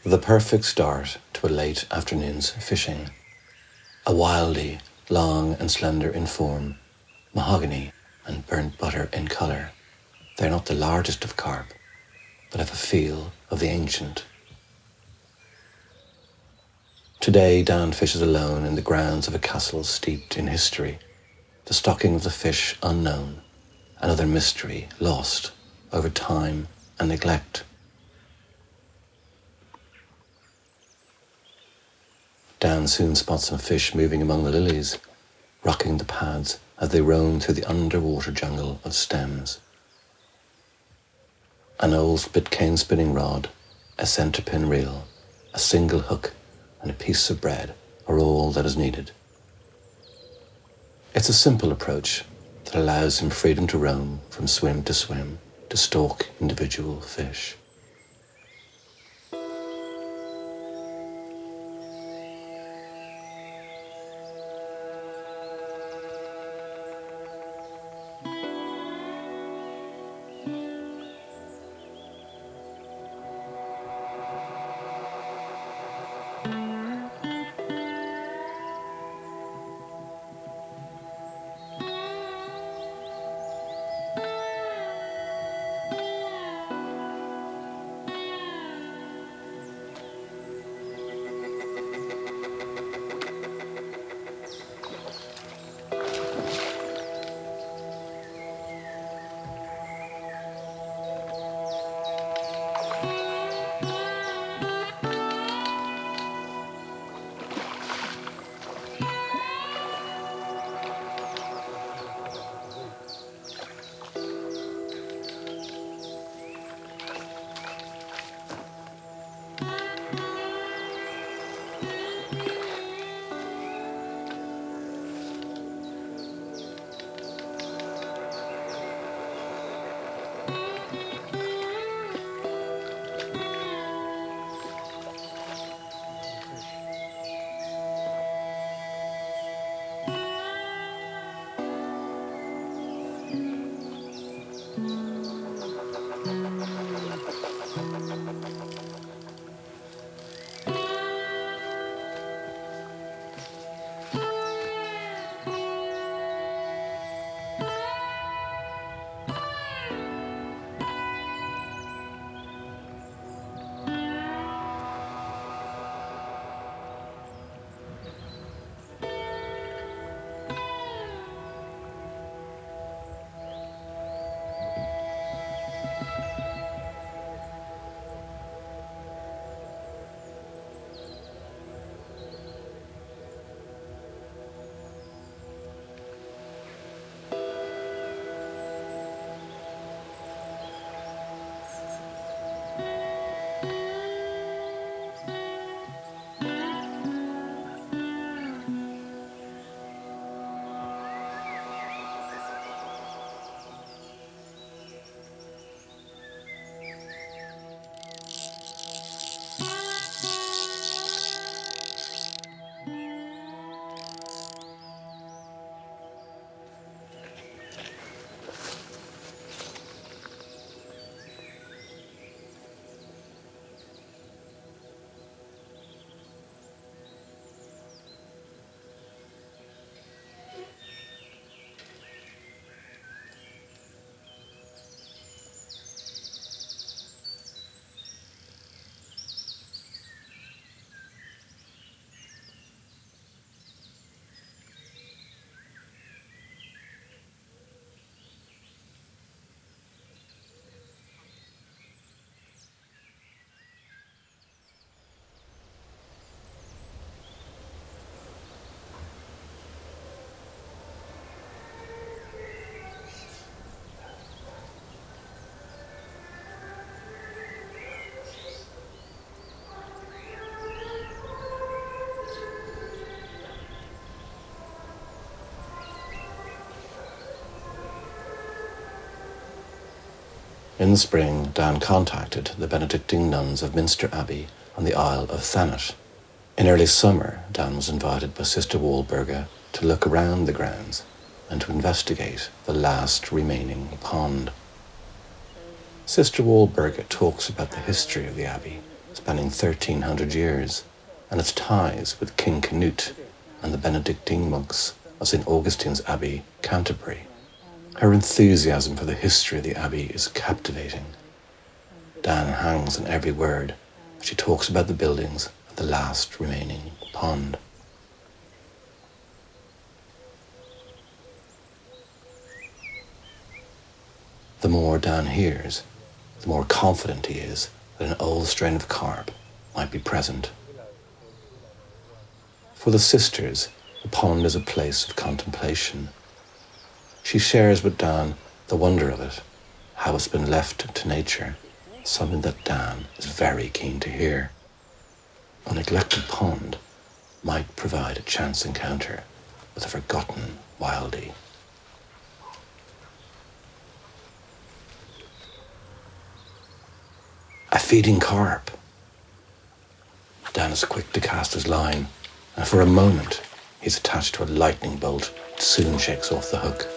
The perfect start to a late afternoon's fishing. A Wildie, long and slender in form, mahogany and burnt butter in colour. They're not the largest of carp, but have a feel of the ancient. Today Dan fishes alone in the grounds of a castle steeped in history, the stocking of the fish unknown, another mystery lost over time and neglect. Dan soon spots some fish moving among the lilies, rocking the pads as they roam through the underwater jungle of stems. An old split cane spinning rod, a centre pin reel, a single hook and a piece of bread are all that is needed. It's a simple approach that allows him freedom to roam from swim to stalk individual fish. In the spring, Dan contacted the Benedictine nuns of Minster Abbey on the Isle of Thanet. In early summer, Dan was invited by Sister Walburga to look around the grounds and to investigate the last remaining pond. Sister Walburga talks about the history of the abbey, spanning 1300 years, and its ties with King Canute and the Benedictine monks of St. Augustine's Abbey, Canterbury. Her enthusiasm for the history of the abbey is captivating. Dan hangs on every word as she talks about the buildings and the last remaining pond. The more Dan hears, the more confident he is that an old strain of carp might be present. For the sisters, the pond is a place of contemplation. She shares with Dan the wonder of it, how it's been left to nature, something that Dan is very keen to hear. A neglected pond might provide a chance encounter with a forgotten Wildie. A feeding carp. Dan is quick to cast his line, and for a moment he's attached to a lightning bolt that soon shakes off the hook.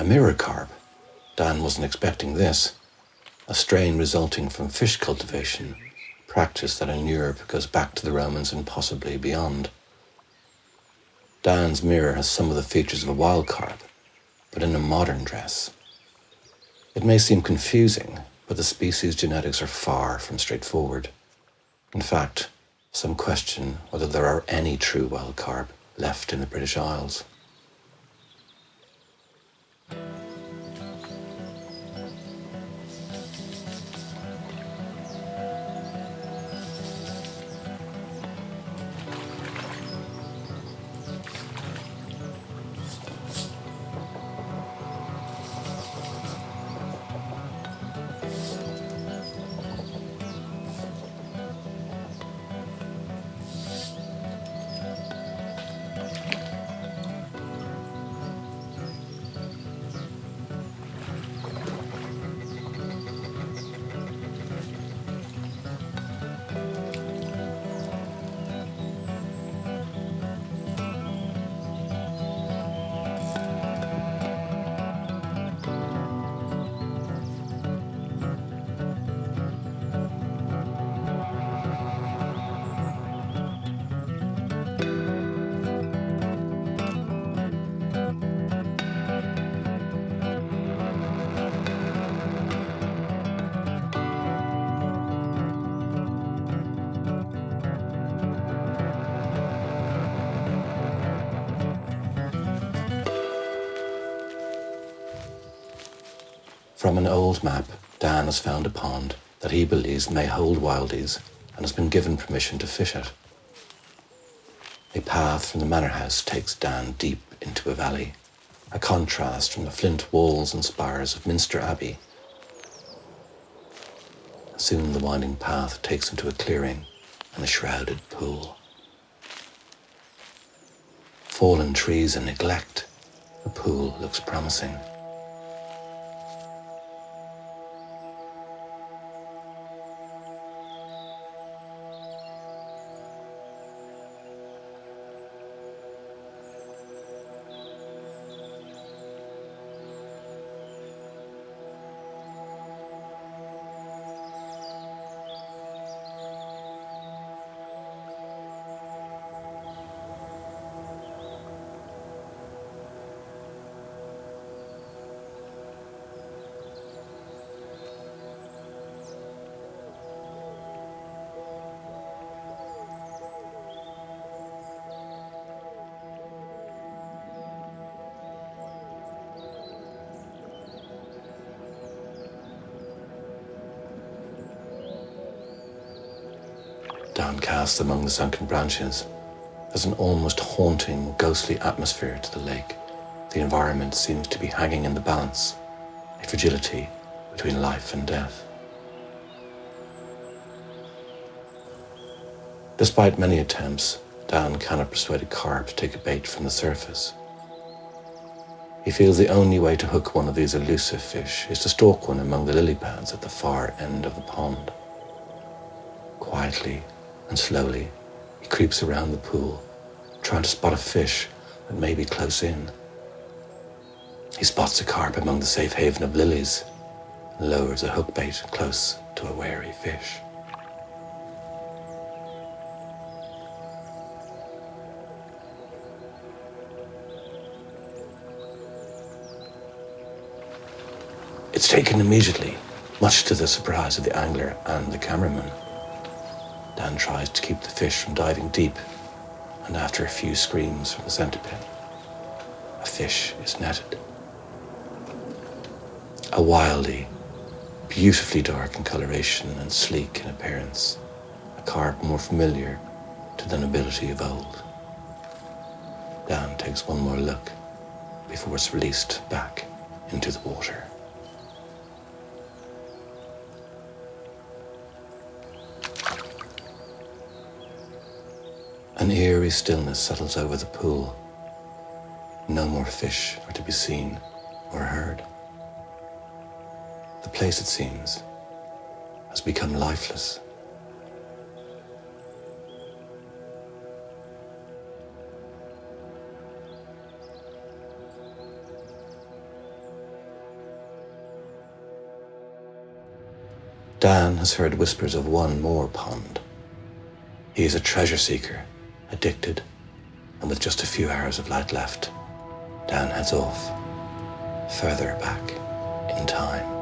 A mirror carp. Dan wasn't expecting this. A strain resulting from fish cultivation, practice that in Europe goes back to the Romans and possibly beyond. Dan's mirror has some of the features of a wild carp, but in a modern dress. It may seem confusing, but the species genetics are far from straightforward. In fact, some question whether there are any true wild carp left in the British Isles. From an old map, Dan has found a pond that he believes may hold wildies and has been given permission to fish it. A path from the manor house takes Dan deep into a valley, a contrast from the flint walls and spires of Minster Abbey. Soon the winding path takes him to a clearing and a shrouded pool. Fallen trees and neglect, the pool looks promising. Downcast among the sunken branches, there's an almost haunting, ghostly atmosphere to the lake. The environment seems to be hanging in the balance, a fragility between life and death. Despite many attempts, Dan cannot persuade a carp to take a bait from the surface. He feels the only way to hook one of these elusive fish is to stalk one among the lily pads at the far end of the pond. Quietly and slowly, he creeps around the pool, trying to spot a fish that may be close in. He spots a carp among the safe haven of lilies and lowers a hook bait close to a wary fish. It's taken immediately, much to the surprise of the angler and the cameraman. Dan tries to keep the fish from diving deep, and after a few screams from the center pin, a fish is netted. A Wildie, beautifully dark in coloration and sleek in appearance, a carp more familiar to the nobility of old. Dan takes one more look before it's released back into the water. An eerie stillness settles over the pool. No more fish are to be seen or heard. The place, it seems, has become lifeless. Dan has heard whispers of one more pond. He is a treasure seeker, addicted, and with just a few hours of light left, Dan heads off, further back in time.